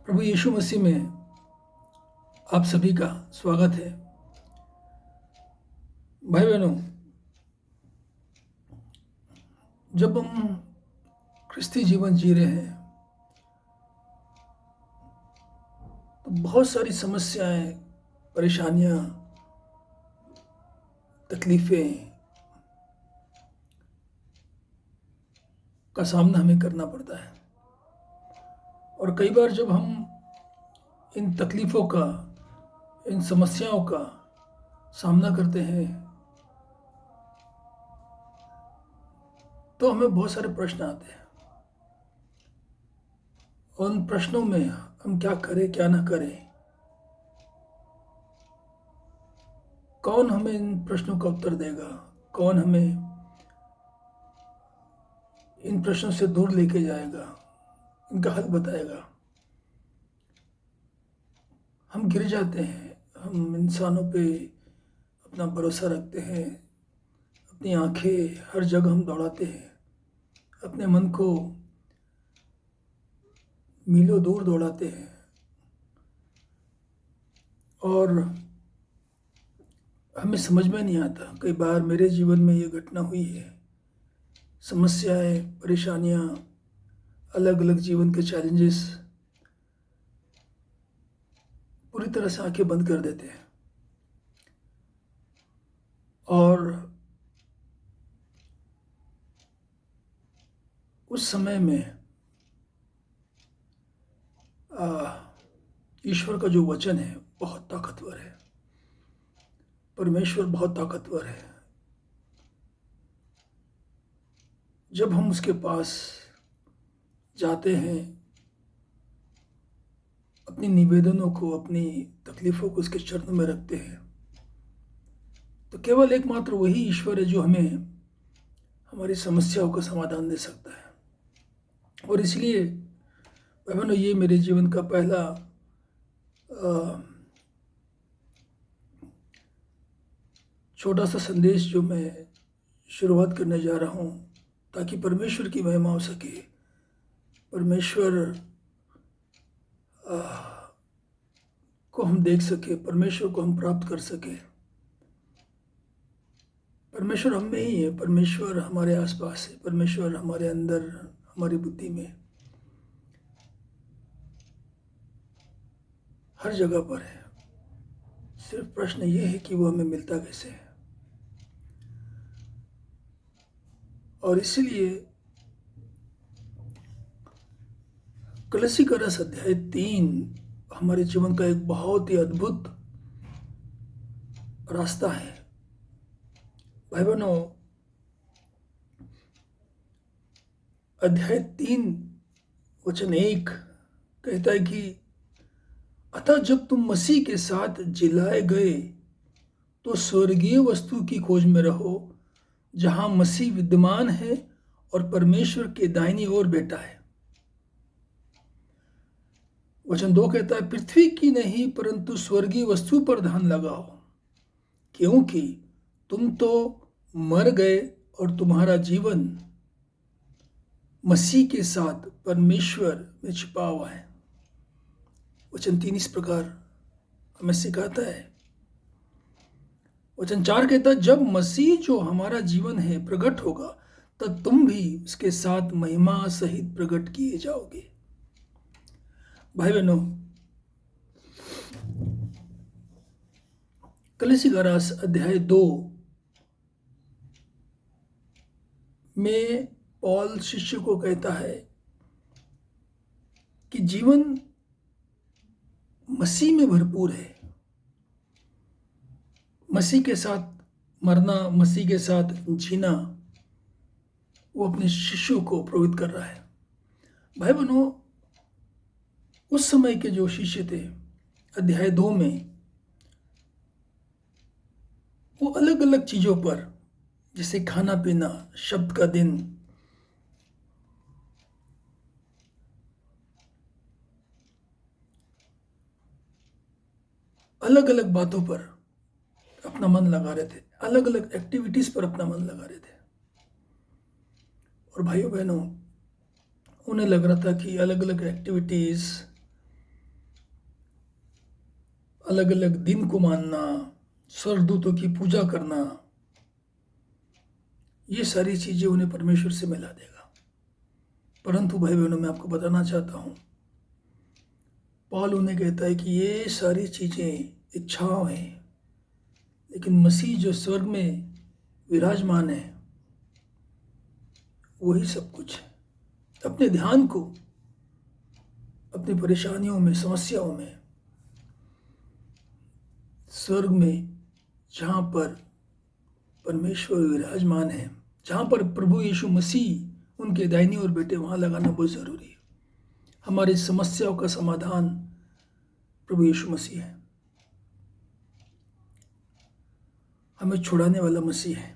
प्रभु यीशु मसीह में आप सभी का स्वागत है। भाई बहनों, जब हम ख्रिस्ती जीवन जी रहे हैं तो बहुत सारी समस्याएं, परेशानियां, तकलीफ़ें का सामना हमें करना पड़ता है। और कई बार जब हम इन तकलीफ़ों का, इन समस्याओं का सामना करते हैं तो हमें बहुत सारे प्रश्न आते हैं। और उन प्रश्नों में हम क्या करें, क्या ना करें, कौन हमें इन प्रश्नों का उत्तर देगा, कौन हमें इन प्रश्नों से दूर लेके जाएगा, इनका हल बताएगा। हम गिर जाते हैं, हम इंसानों पे अपना भरोसा रखते हैं, अपनी आंखें हर जगह हम दौड़ाते हैं, अपने मन को मीलों दूर दौड़ाते हैं। और हमें समझ में नहीं आता। कई बार मेरे जीवन में ये घटना हुई है। समस्याएं, परेशानियां, अलग अलग जीवन के चैलेंजेस पूरी तरह से आंखें बंद कर देते हैं। और उस समय में ईश्वर का जो वचन है बहुत ताकतवर है। परमेश्वर बहुत ताकतवर है। जब हम उसके पास जाते हैं, अपनी निवेदनों को, अपनी तकलीफ़ों को उसके चरणों में रखते हैं, तो केवल एकमात्र वही ईश्वर है जो हमें हमारी समस्याओं का समाधान दे सकता है। और इसलिए बहनों, ये मेरे जीवन का पहला छोटा सा संदेश जो मैं शुरुआत करने जा रहा हूँ, ताकि परमेश्वर की महिमा हो सके, परमेश्वर को हम देख सके, परमेश्वर को हम प्राप्त कर सके। परमेश्वर हम में ही है, परमेश्वर हमारे आसपास है, परमेश्वर हमारे अंदर, हमारी बुद्धि में, हर जगह पर है। सिर्फ प्रश्न ये है कि वो हमें मिलता कैसे है। और इसीलिए कलसी का रस अध्याय 3 हमारे जीवन का एक बहुत ही अद्भुत रास्ता है। भाई बहनों, अध्याय 3 वचन 1 कहता है कि अतः जब तुम मसीह के साथ जिलाए गए तो स्वर्गीय वस्तु की खोज में रहो, जहां मसीह विद्यमान है और परमेश्वर के दाहिनी ओर बैठा है। वचन 2 कहता है पृथ्वी की नहीं परंतु स्वर्गीय वस्तु पर ध्यान लगाओ, क्योंकि तुम तो मर गए और तुम्हारा जीवन मसीह के साथ परमेश्वर में छिपा हुआ है। वचन 3 इस प्रकार हमें सिखाता है। वचन 4 कहता है जब मसीह जो हमारा जीवन है प्रकट होगा, तब तुम भी उसके साथ महिमा सहित प्रकट किए जाओगे। भाई बहनों, कलसी का रस अध्याय 2 में पौल शिष्य को कहता है कि जीवन मसीह में भरपूर है। मसीह के साथ मरना, मसीह के साथ जीना, वो अपने शिष्यों को प्रेरित कर रहा है। भाई बहनों, उस समय के जो शिष्य थे अध्याय 2 में, वो अलग अलग चीज़ों पर, जैसे खाना पीना, शब्द का दिन, अलग अलग बातों पर अपना मन लगा रहे थे, अलग अलग एक्टिविटीज़ पर अपना मन लगा रहे थे। और भाइयों बहनों, उन्हें लग रहा था कि अलग अलग एक्टिविटीज़ अलग अलग दिन को मानना, स्वर्गदूतों की पूजा करना, ये सारी चीज़ें उन्हें परमेश्वर से मिला देगा। परंतु भाई बहनों, मैं आपको बताना चाहता हूँ, पॉल उन्हें कहता है कि ये सारी चीज़ें इच्छाओं हैं, लेकिन मसीह जो स्वर्ग में विराजमान है वही सब कुछ है। अपने ध्यान को अपनी परेशानियों में, समस्याओं में, स्वर्ग में जहाँ पर परमेश्वर विराजमान है, जहाँ पर प्रभु यीशु मसीह उनके दाहिनी ओर बैठे, वहाँ लगाना बहुत ज़रूरी है। हमारी समस्याओं का समाधान प्रभु यीशु मसीह है, हमें छुड़ाने वाला मसीह है।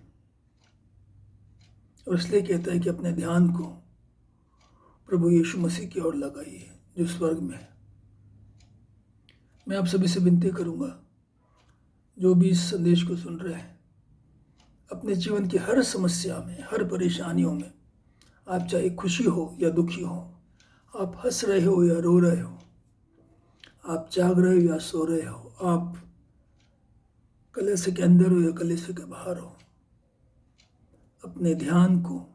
और इसलिए कहता है कि अपने ध्यान को प्रभु यीशु मसीह की ओर लगाइए जो स्वर्ग में है। मैं आप सभी से विनती करूंगा, जो भी इस संदेश को सुन रहे हैं, अपने जीवन की हर समस्या में, हर परेशानियों में, आप चाहे खुशी हो या दुखी हो, आप हंस रहे हो या रो रहे हो, आप जाग रहे हो या सो रहे हो, आप कलीसिया के अंदर हो या कलीसिया के बाहर हो, अपने ध्यान को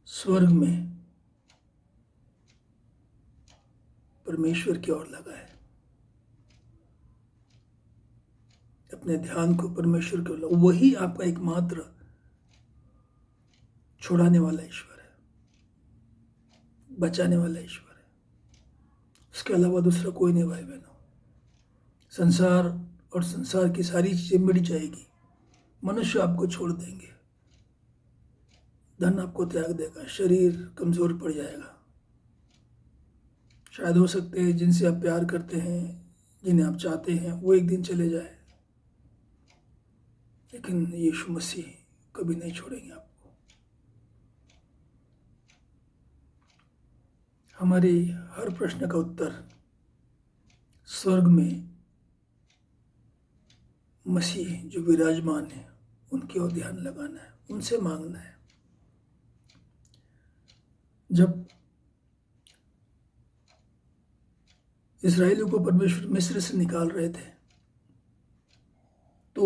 स्वर्ग में परमेश्वर की ओर लगाए। अपने ध्यान को परमेश्वर की ओर लगाए। वही आपका एकमात्र छुड़ाने वाला ईश्वर है, बचाने वाला ईश्वर है। उसके अलावा दूसरा कोई नहीं भाई बहनों। संसार और संसार की सारी चीजें मिट जाएगी, मनुष्य आपको छोड़ देंगे, धन आपको त्याग देगा, शरीर कमजोर पड़ जाएगा। शायद हो सकते हैं जिनसे आप प्यार करते हैं, जिन्हें आप चाहते हैं, वो एक दिन चले जाए, लेकिन यीशु मसीह कभी नहीं छोड़ेंगे आपको। हमारे हर प्रश्न का उत्तर स्वर्ग में मसीह जो विराजमान है उनकी ओर ध्यान लगाना है, उनसे मांगना है। जब इस्राएलियों को परमेश्वर मिस्र से निकाल रहे थे तो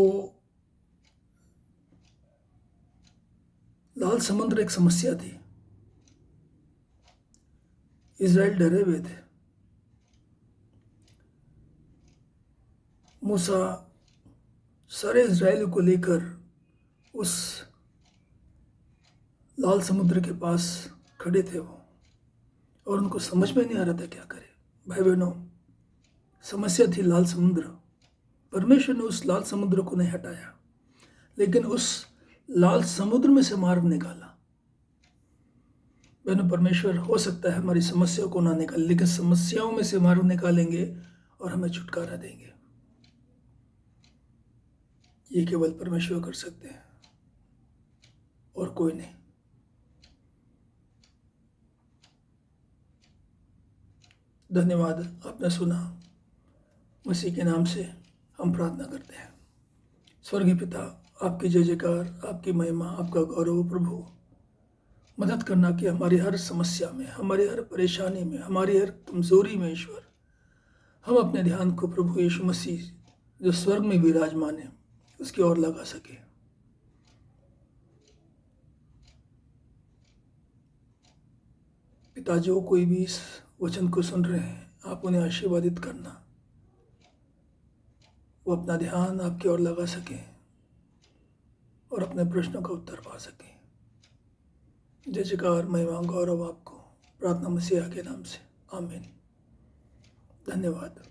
लाल समुद्र एक समस्या थी। इस्राएल डरे हुए थे। मूसा सारे इस्राएलियों को लेकर उस लाल समुद्र के पास खड़े थे वो, और उनको समझ में नहीं आ रहा था क्या करे। भाई बहनों, समस्या थी लाल समुद्र। परमेश्वर ने उस लाल समुद्र को नहीं हटाया, लेकिन उस लाल समुद्र में से मार्ग निकाला। बहनों, परमेश्वर हो सकता है हमारी समस्या को ना निकाले, लेकिन समस्याओं में से मार्ग निकालेंगे और हमें छुटकारा देंगे। ये केवल परमेश्वर कर सकते हैं और कोई नहीं। धन्यवाद, आपने सुना। मसीह के नाम से हम प्रार्थना करते हैं। स्वर्गीय पिता, आपकी जय जयकार, आपकी महिमा, आपका गौरव प्रभु। मदद करना कि हमारी हर समस्या में, हमारी हर परेशानी में, हमारी हर कमजोरी में ईश्वर, हम अपने ध्यान को प्रभु यीशु मसीह जो स्वर्ग में विराजमान है उसकी ओर लगा सके। पिता, जो कोई भी इस वचन को सुन रहे हैं, आप उन्हें आशीर्वादित करना, वो अपना ध्यान आपकी ओर लगा सके और अपने प्रश्नों का उत्तर पा सके। जय जयकार, महिमा, गौरव आपको। प्रार्थना मसीहा के नाम से, आमीन। धन्यवाद।